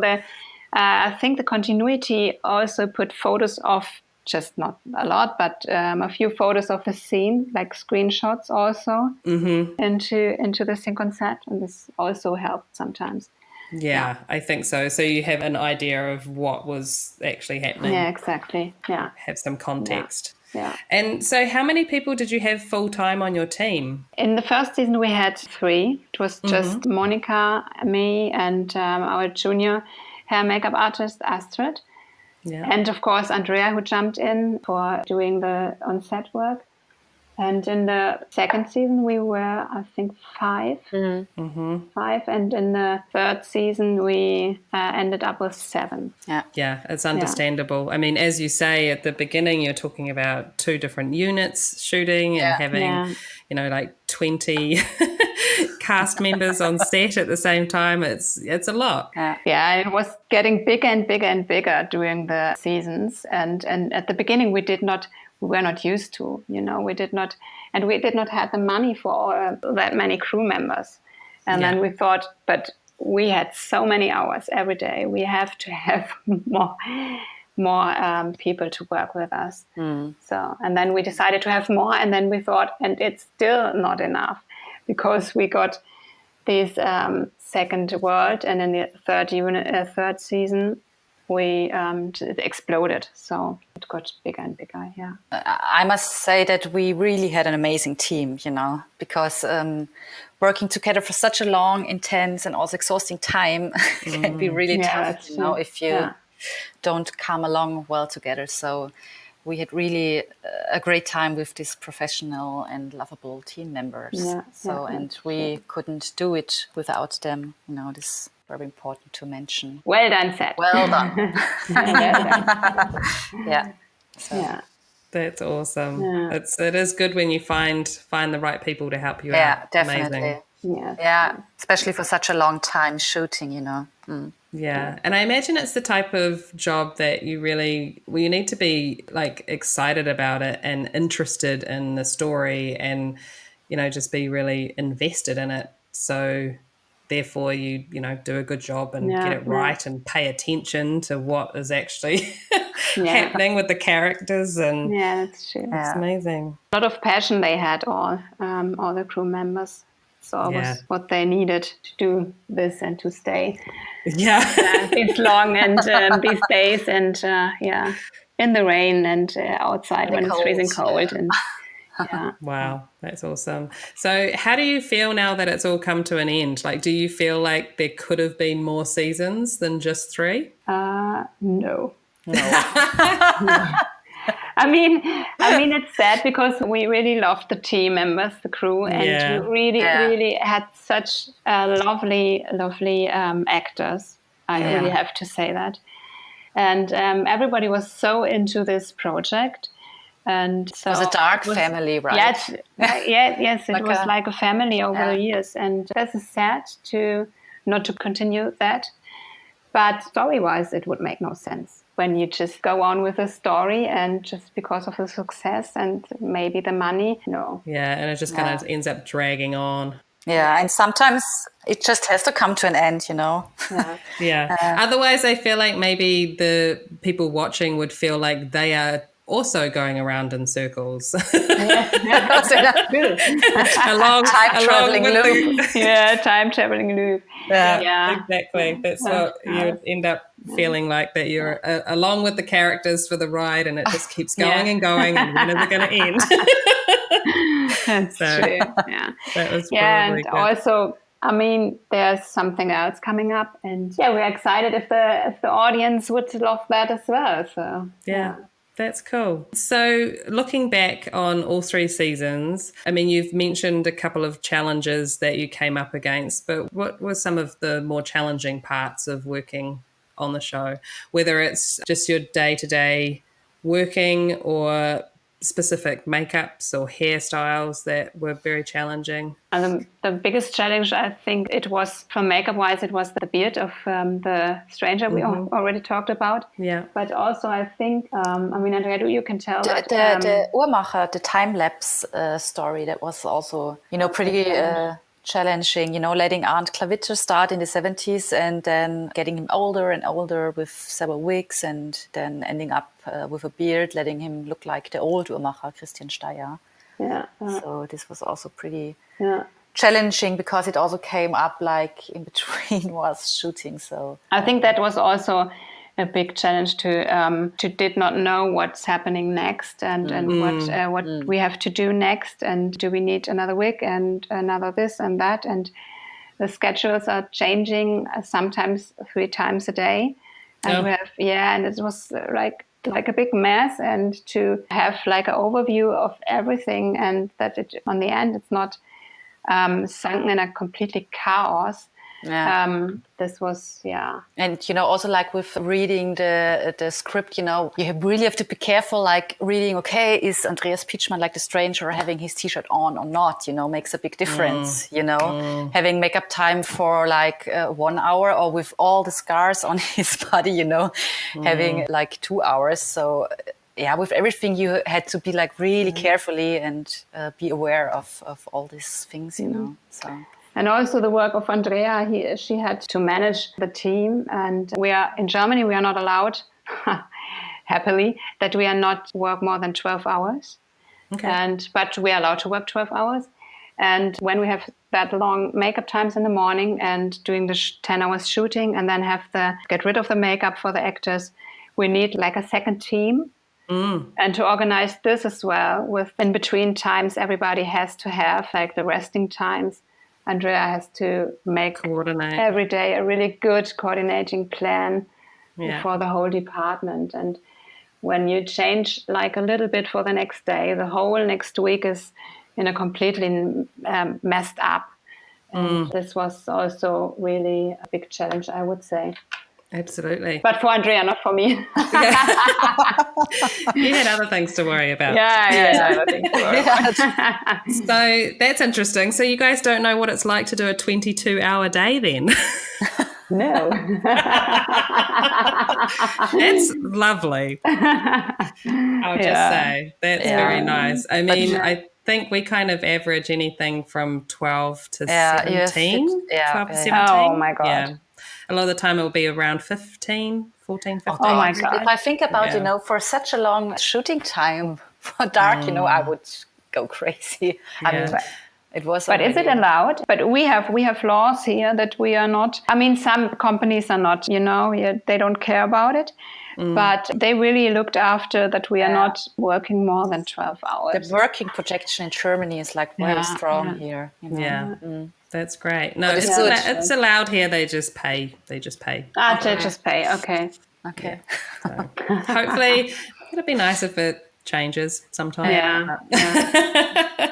I think the continuity also put photos of, just not a lot, but a few photos of the scene, like screenshots also, into the sync on set, and this also helped sometimes. Yeah, I think so. So you have an idea of what was actually happening. Yeah, exactly. Yeah, have some context. Yeah. And so how many people did you have full-time on your team? In the first season, we had 3. It was just Monica, me, and our junior hair makeup artist, Astrid. Yeah. And of course, Andrea, who jumped in for doing the on-set work. And in the second season, we were, I think, 5. 5. And in the third season, we ended up with 7. Yeah, it's understandable. Yeah. I mean, as you say, at the beginning, you're talking about 2 different units shooting and having, like 20 cast members on set at the same time. It's a lot. Yeah, it was getting bigger and bigger and bigger during the seasons. And at the beginning, we were not used to, we did not have the money for that many crew members. And then we thought, but we had so many hours every day. We have to have more people to work with us. So, and then we decided to have more, and then we thought, and it's still not enough, because we got these second world, and in the third season, we it exploded. So it got bigger and bigger. Yeah. I must say that we really had an amazing team, because working together for such a long, intense, and also exhausting time can be really tough, if you don't come along well together. So we had really a great time with these professional and lovable team members. And we couldn't do it without them. This is very important to mention. Well done, Seth. Well done. Yeah. So. Yeah. That's awesome. Yeah. It is good when you find the right people to help you out. Yeah, definitely. Amazing. Yeah, especially for such a long time shooting, Yeah, and I imagine it's the type of job that you need to be like excited about it and interested in the story and, just be really invested in it. So therefore you do a good job and get it right and pay attention to what is actually happening with the characters. And that's true. It's amazing. A lot of passion they had, all the crew members. So it was what they needed to do this and to stay this long and these days and in the rain and outside when it's freezing cold. And Wow, that's awesome. So how do you feel now that it's all come to an end? Like, do you feel like there could have been more seasons than just 3? No. I mean, it's sad because we really loved the team members, the crew, and we really had such lovely actors. I really have to say that. And everybody was so into this project. And so it was a dark family, right? Yes, it was like a family over the years. And that's sad not to continue that. But story-wise, it would make no sense when you just go on with the story and just because of the success and maybe the money, no. Yeah, and it just kind of ends up dragging on. Yeah, and sometimes it just has to come to an end, Otherwise, I feel like maybe the people watching would feel like they are also going around in circles. A long time-traveling loop. Time-traveling loop. Yeah, exactly. That's what you would end up feeling like, that you're along with the characters for the ride and it just keeps going and going and when is it going to end? That's true. Yeah. That was and good. Also, I mean, there's something else coming up and we're excited if the audience would love that as well. So That's cool. So looking back on all 3 seasons, I mean, you've mentioned a couple of challenges that you came up against, but what were some of the more challenging parts of working on the show? Whether it's just your day-to-day working or specific makeups or hairstyles that were very challenging? And the biggest challenge, I think it was, from makeup-wise, it was the beard of the stranger we already talked about. Yeah. But also, I think, Andrea, you can tell that... The Uhrmacher, the time-lapse story, that was also, pretty... challenging, letting Arndt Klavitter start in the 70s and then getting him older and older with several wigs and then ending up with a beard, letting him look like the old Uhrmacher, Christian Steyer. So this was also pretty challenging because it also came up like in between was shooting. So I think that was also a big challenge to did not know what's happening next and what we have to do next, and do we need another wig and another this and that, and the schedules are changing sometimes 3 times a day, and we have and it was like a big mess, and to have like an overview of everything and that it on the end it's not sunk in a completely chaos. This was and also like with reading the script, you really have to be careful, like reading, okay, is Andreas Pirchner like the stranger having his t-shirt on or not, makes a big difference. Having makeup time for like 1 hour, or with all the scars on his body, having like 2 hours. So with everything you had to be like really carefully and be aware of all these things, so. And also the work of Andrea, she had to manage the team. And in Germany, we are not allowed, happily, that we are not work more than 12 hours. Okay. But we are allowed to work 12 hours. And when we have that long makeup times in the morning and doing the 10 hours shooting and then have to get rid of the makeup for the actors, we need like a second team. And to organize this as well, with in between times, everybody has to have like the resting times. Andrea has to coordinate every day a really good coordinating plan for the whole department. And when you change like a little bit for the next day, the whole next week is completely messed up. And this was also really a big challenge, I would say. Absolutely. But for Andrea, not for me. You had other things to worry about. Yeah. Other things to worry about. So that's interesting. So you guys don't know what it's like to do a 22-hour day then? No. That's lovely. I'll just say that's very nice. I mean, I think we kind of average anything from 12 to 17. 12 to 17. Oh, my God. Yeah. A lot of the time it will be around 14, 15. Oh, my God. If I think about, for such a long shooting time for dark, I would go crazy. I mean, it was. But is it allowed? But we have laws here that we are not. I mean, some companies are not. They don't care about it. But they really looked after that we are not working more than 12 hours. The working projection in Germany is like very strong here. Yeah, that's great. No, it's allowed here. They just pay. They just pay. Okay. So, hopefully, it'd be nice if it changes sometime. Yeah.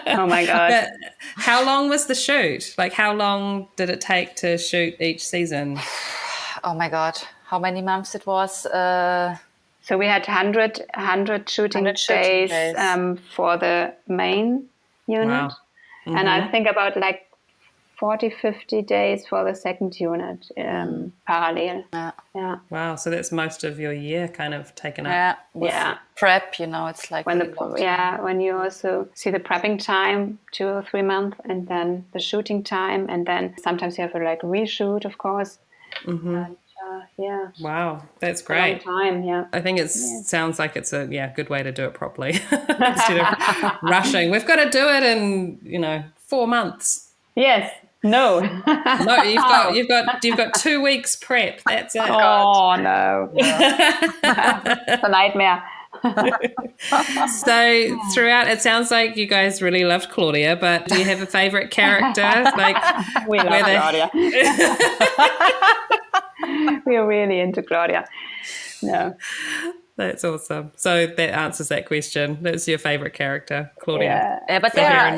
Oh my God. But how long was the shoot? Like, how long did it take to shoot each season? Oh my God. How many months it was? So we had 100 shooting days for the main unit. Wow. And I think about like 40, 50 days for the second unit parallel. Yeah. Wow. So that's most of your year kind of taken up. Prep, it's like when you also see the prepping time, 2 or 3 months, and then the shooting time, and then sometimes you have to like reshoot, of course. And, wow, that's great. A long time, I think it sounds like it's a good way to do it properly instead of rushing. We've got to do it in 4 months. Yes. No. No, you've got 2 weeks prep. That's it. Oh no. It's a nightmare. So throughout, it sounds like you guys really loved Claudia, but do you have a favorite character? Like we love Claudia. We are really into Claudia. No. That's awesome. So that answers that question. That's your favorite character, Claudia. Yeah, but there are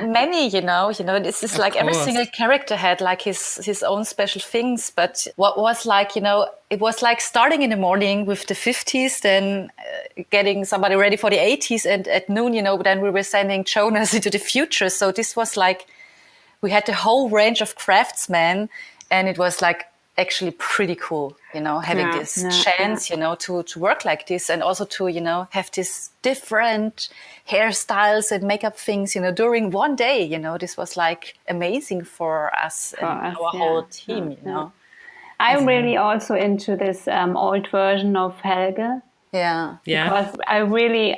many, this is like every single character had like his own special things. But what was like, it was like starting in the morning with the 50s, then getting somebody ready for the 80s. And at noon, then we were sending Jonas into the future. So this was like, we had the whole range of craftsmen, and it was like, actually pretty cool, having this chance, to work like this, and also to, have these different hairstyles and makeup things, during one day, this was like amazing for us and our whole team, I'm really also into this old version of Helge. Yeah. Because I really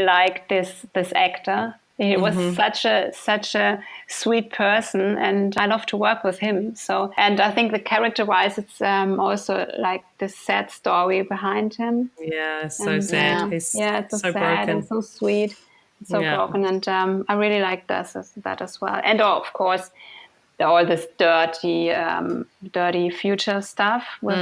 like this actor. He was such a sweet person, and I love to work with him. So, and I think the character-wise, it's also like this sad story behind him. Yeah, so sad. He's it's so sad broken and so sweet, so broken. And I really like that as well. And of course, all this dirty future stuff with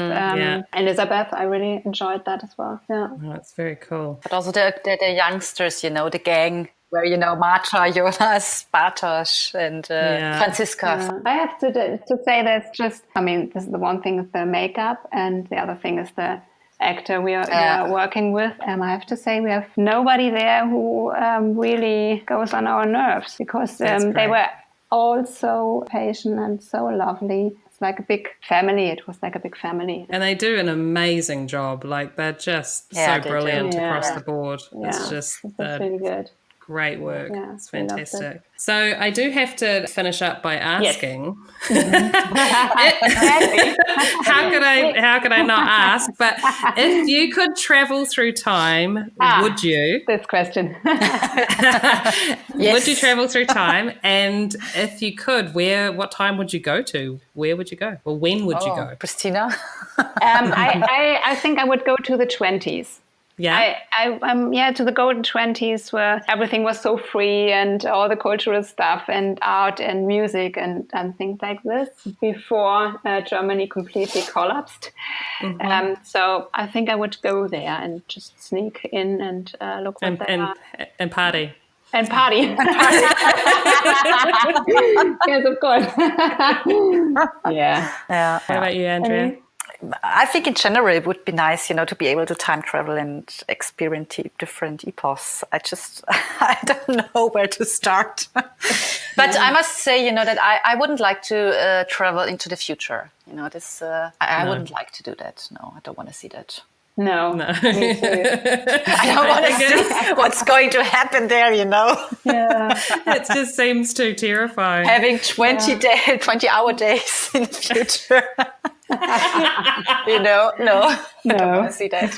Elizabeth. I really enjoyed that as well. Yeah, that's very cool. But also the youngsters, the gang. Where, Marta, Jonas, Bartosz, and Franziska. Yeah. I have to say that's just, this is the one thing is the makeup, and the other thing is the actor we are working with. I have to say we have nobody there who really goes on our nerves, because they were all so patient and so lovely. It's like a big family. It was like a big family. And they do an amazing job. Like, they're just so brilliant across the board. Yeah, it's just really good. Great work. Yeah, it's we loved fantastic. So I do have to finish up by asking, how could I not ask? But if you could travel through time, would you? This question. Would you travel through time? And if you could, what time would you go to? Where would you go? Or when would you go? Christina? I think I would go to the 20s. Yeah. To the golden 20s where everything was so free and all the cultural stuff and art and music and things like this before Germany completely collapsed. Mm-hmm. So I think I would go there and just sneak in and look what they are. And party. And party. Yes, of course. Yeah. What about you, Andrea? I think in general it would be nice, to be able to time travel and experience different epochs. I don't know where to start. But I must say, that I wouldn't like to travel into the future. I wouldn't like to do that. No, I don't want to see that. No. Me too. I don't want to see what's going to happen there, Yeah. It just seems too terrifying. Having 20-hour days in the future. No, I don't want to see that.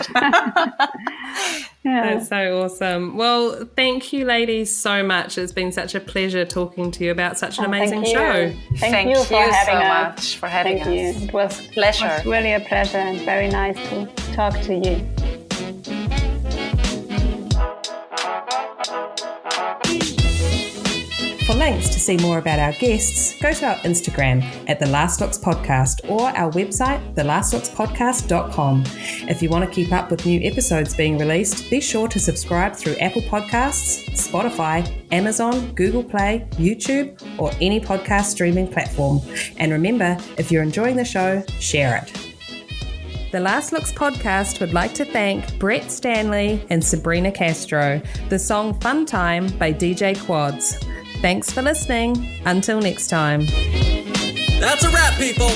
That's so awesome. Well, thank you, ladies, so much. It's been such a pleasure talking to you about such an amazing show. Thank you for having so us. much for having us. Thank you. It was pleasure. It was really a pleasure and very nice to talk to you. For links to see more about our guests, go to our Instagram at The Last Looks Podcast or our website, thelastlookspodcast.com. If you want to keep up with new episodes being released, be sure to subscribe through Apple Podcasts, Spotify, Amazon, Google Play, YouTube, or any podcast streaming platform. And remember, if you're enjoying the show, share it. The Last Looks podcast would like to thank Brett Stanley and Sabrina Castro. The song Fun Time by DJ Quads. Thanks for listening. Until next time. That's a wrap, people.